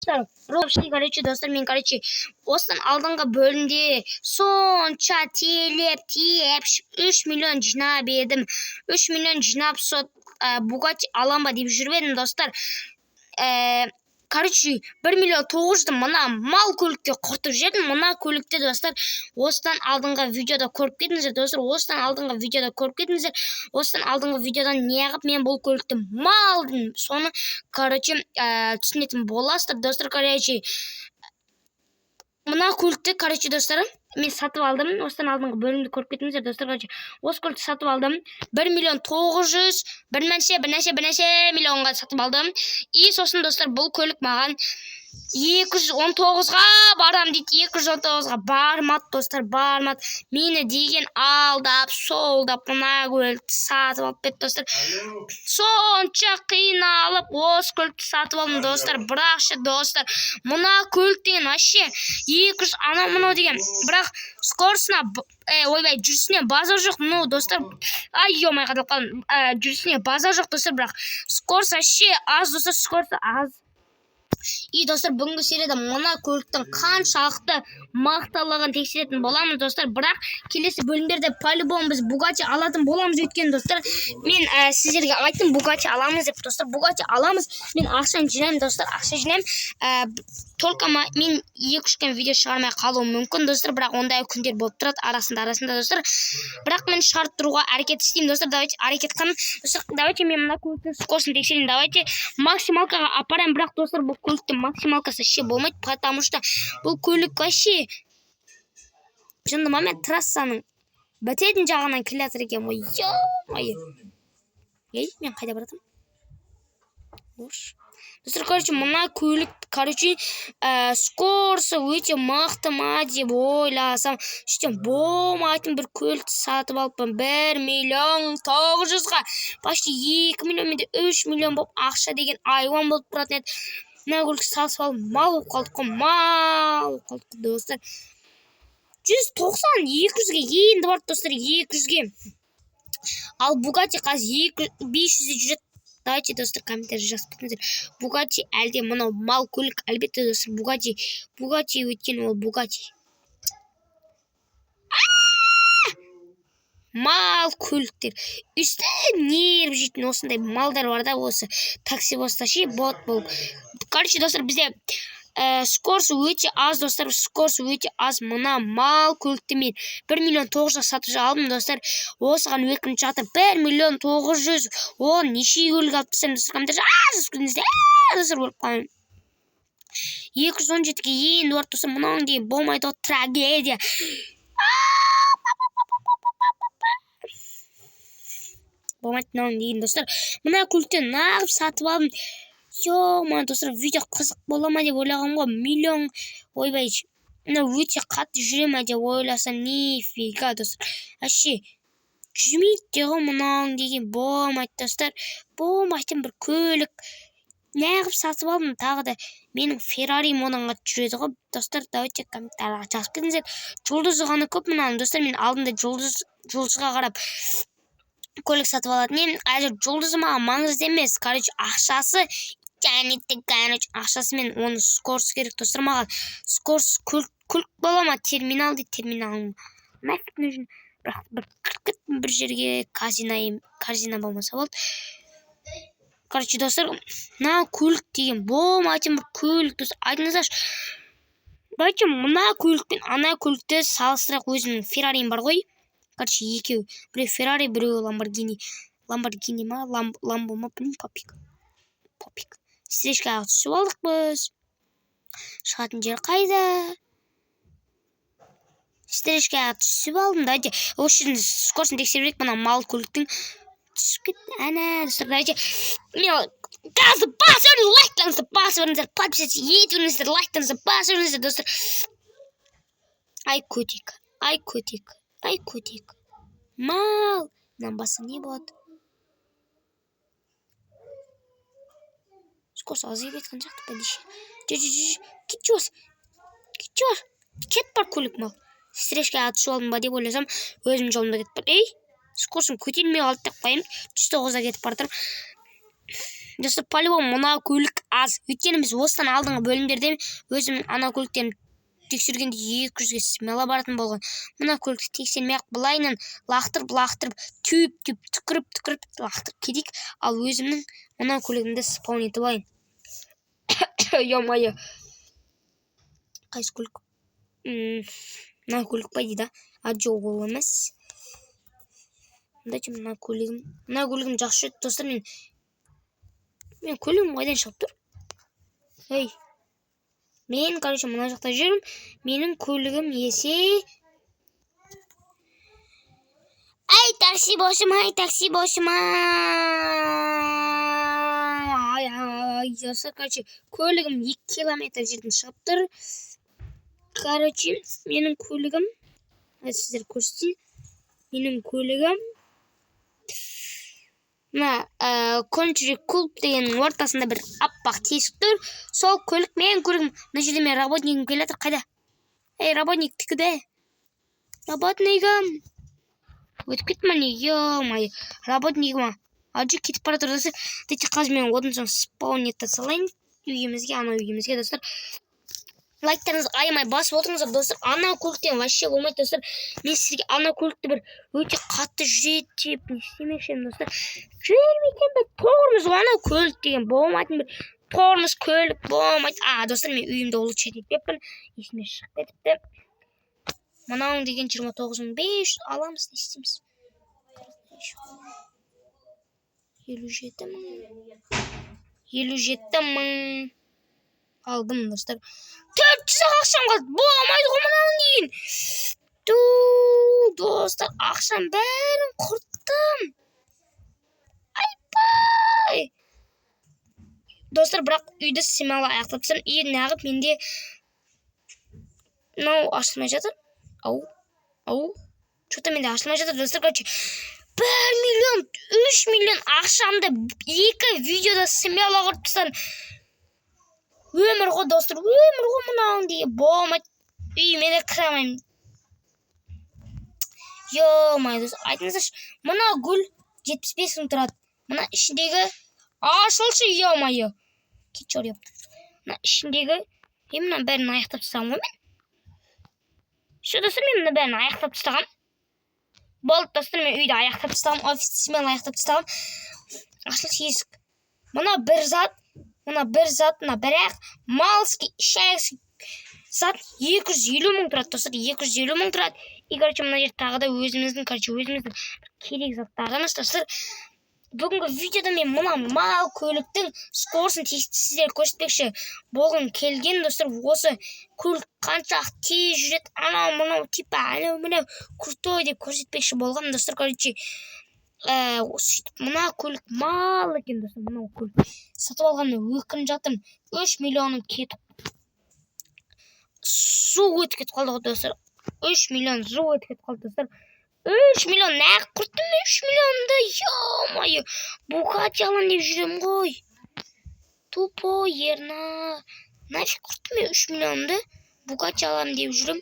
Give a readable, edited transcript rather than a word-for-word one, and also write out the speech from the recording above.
Короче, достар, мен осыдан алдыңғы бөлімде сонша тиеп 3 миллион жинап едім. 3 миллион жинап Bugatti алам ба деп жүріп едім, достар. Короче, 1 миллион 900 мына мал көлікте құртып жібердім. Мына көлікте, достар, осыдан алдыңғы видеода көріп кетіңіздер, достар. Осыдан алдыңғы видеодан неғып мен бұл көлікті малдым. Соны, короче, түсінетін боласыздар, достар. Короче, мына көлікті, короче, достар, мен сатып алдым. Осыдан алдыңғы бөлімді көріп кетіңіздер, достар. Короче, осы көлікті сатып алдым. 1 миллион 900 бірнеше миллионға сатып алдым. И сосын, достар, бұл көлік маған 219-ға барам дейді. 219-ға бармады, достар, бармады. Мені деген алдап, солдап, мына көлікті сатып алып кетті, достар. Сонша қиналып, осы көлікті сатып алдым, достар. Бірақ ше, достар, мына көліктен вообще 200 анау деген, бірақ скоростына, жүрісіне база жоқ. Ну, достар, ай-ой, қатылып қалдым. Жүрісіне база жоқ, достар, бірақ скорость вообще аз, достар, скорость аз. И, достар, бүгінгі серияда мына көліктің қаншалықты мақталығын тексеретін боламыз, достар. Бірақ келесі бөлімдерде по-любому біз Bugatti алатын боламыз. Өткен, достар, мен сіздерге айттым, Bugatti аламыз деп, достар. Bugatti аламыз. Мен ақшаны жинаймын, достар, ақша жинаймын. Только мен 2-3 күн видео шығармай қалуым мүмкін, достар. Бірақ ондай күндер болып тұрады арасында, достар. Бірақ мен шығарып әрекет істеймін, достар. Давайте әрекет қылын. Достар, давайте мен мына көліктің скоростын тексерейін. Давайте максималкаға апарайын. Бірақ, достар, бұл көліктің максималкасы ше болмайды, потому что бұл көлік вообще шынды момент трассаның бітетін жағынан келе жатыр екен ғой. Мен қайда баратым? Достар, короче, мына көлік, короче, скорсы өте мықты ма деп ойласам, сөйтсем болмайтын бір көлікті сатып алыппын. 1 миллион 900-ға, почти 2 миллион менде 3 миллион болып ақша деген айуан болып тұратын еді. Мына көлікті сатып алып, мал болып қалдық, достар. 190, 200-ге енді барды, достар, 200-ге. Ал Bugatti қазір 500-де жүреді. Давайте, достар, комментарий жазып кетіңіздер. Bugatti әлде мынау мал көлік? Әлбетте, достар, Bugatti өткен ол Bugatti. Мал көліктер. Үсті неріп жейтін осындай малдар бар да, осы такси босташи бот болып. Короче, достар, бізде скорс өте аз, достар, скорс өте аз. Мына мал көлікті мен 1 миллион 900 сатып алдым, достар. Осыған өкініші жатыр 1 миллион 900. О, неше көлік алып тастайым, достар, комментарий жазып кетіңіздер, достар, көріп қалайын. 217-ге енді барды, достар, мынауың дейін болмайды, трагедия. Болмайды мынауың дейін, достар. Мына көліктен нағып сатып алдым. Мына, достар, видео қызық бола ма деп ойлағам ғой. Миллион, ойбай, мына өте қатты жүре ма деп ойласам, нифига, достар. Әше, жүрмейді ғой мынауың деген, болмайды, достар. Болмайтын бір көлік. Неғып сатып алдым, тағы да менің Ferrari одан қатты жүреді ғой, достар. Давайте комментарийға жазып кетіңіздер. Жұлдызы ғана көп мынаның, достар. Мен алдында жұлдызға қарап көлік сатып алатын едім. Әзір жұлдызы маған маңызды емес. Короче, ақшасы мен оны скорс керек, достар. Маған скорс көлік бола ма? Терминал дейді, терминалым. Нафиг нужен. Бірақ бір жерге казина болмаса болды. Короче, достар, мына көлік деген болмайтын бір көлік, достар. Айтыңыздаршы. Давайте мына көлік пен ана көлікті салыстырақ. Өзімнің Ferrari'м бар ғой. Короче, екеу. Біреу Ferrari, біреу Lamborghini. Lamborghini ма? Lambo ма? Білмеймін, попик. Стрижкаға түсіп алдық біз. Шығатын жер қайда? Стрижкаға түсіп алдым. Давайте, осы жердің скорсын тексеріп мына мал көліктің түсіп кетті. Әне, достар, давайте. Газды бас өріңіздер, подписаться етіңіздер, лайктарыңызды бас өріңіздер, достар. Ай, көтек. Мал. Мынан басы не болады? Скорс азайып кеткен жақты подеші. Кет бар көлік мал. Стрижкаға түсіп алдым ба деп ойласам, өзім жолымда кетіп бар. Скорсым көтерілмей қалды деп қойым. 109-да кетіп бардым. Достар, по-любому мына көлік аз. Өйткені біз осыдан алдыңғы бөлімдерде өзім ана көліктерін тексергенде 200-ге смела баратын болған. Мына көлікті тексермей-ақ былайынан лақтырып, түкіріп лақтырып кетейік. Ал өзімнің мына көлігімді спаун етіп алайын. Ё-моё. Қайсы көлік? Мына көлік па дейді? Жоқ, ол емес. Мына көлігім жақсы жүреді, достар. Мен көлігім қайдан шығып тұр? Ей. Мен, мына жақта жүрмін. Менің көлігім есе. Ай, такси бошым. Ай, достар, көлігім 2 километр жерден шығып тұр. Менің көлігім. Сіздер көрсетейін. Менің көлігім. Мына контри клуб дегеннің ортасында бір аппақ тесік тұр. Сол көлік менің көлігім. Мына жерде мен работнигім келе жатыр. Қайда? Ей, работник тікіде. Работнигім. Өтіп кетті ма не? Ё-моё. Работнигім. Аджы кетіп бара тұр, достар. Дәйте қазір мен одан соң спаун етті салайын. Анау үйімізге, достар. Лайктарыңызды аямай басып отырыңыздар, достар. Ана көліктен вообще болмайды, достар. Мен сізге ана көлікті бір өте қатты жүреді деп не істемекшімін, достар. Жүрмейтін бір тормоз, ана көлік деген болмайтын бір тормоз көлік болмайды. Достар, мен үйімді улучшать етпеппін. Есіме шығып кетіпті. Мынауың деген 29.500 аламыз, не істейміз? 57 мың. Алдым, достар. 400 ақшам қалды. Болмайды ғой мынауың дейін. Достар, ақшам бәрін құрттым. Айпай. Достар, бірақ үйді смела аяқтап тастадым. Неғып менде мынау ашылмай жатыр. Что-то менде ашылмай жатыр, достар. 1 миллион, 3 миллион ақшамды 2 видеода смела құрып тастадым. Өмір ғой, достар, өмір ғой мынауың деген болмайды. Үйіме де кіре алмаймын. Ё-моё, достар, айтыңыздаршы, мына гүл 75 мың тұрады. Мына ішіндегі ашылшы, ё-моё. Кетші ұрып. Мына ішіндегі мына бәрін аяқтап тастағым ғой мен. Достар, мен мына бәрін аяқтап тастағам. Болды, достар, мен үйді аяқтап тастағам. Офисмен аяқтап тастағам. Ашылшы есік. Мына бір зат, бірақ малский шайский зат 250 мың тұрады, достар, 250 мың тұрады. И, мына жер тағы да өзіміздің керек заттарымыз, достар. Бүгінгі видеода мен мына мал көліктің скорсын сіздер көрсетпекші болғым келген, достар. Осы көлік қаншақ тез жүреді, анау крутой деп көрсетпекші болған, достар. Сөйтіп мына көлік мал екен, достар. Мына көлік сатып алғанына өкініп жатырмын. 3 миллионым кетіп су өтіп кетіп қалды, достар. 3 миллион су өтіп кетіп қалды, достар. 3 миллион нәқ құрттым, 3 миллионды, ё-моё. Букати алам деп жүрем ғой. Тупо ерна. Нафиг құрттым, 3 миллионды Букати алам деп жүрем.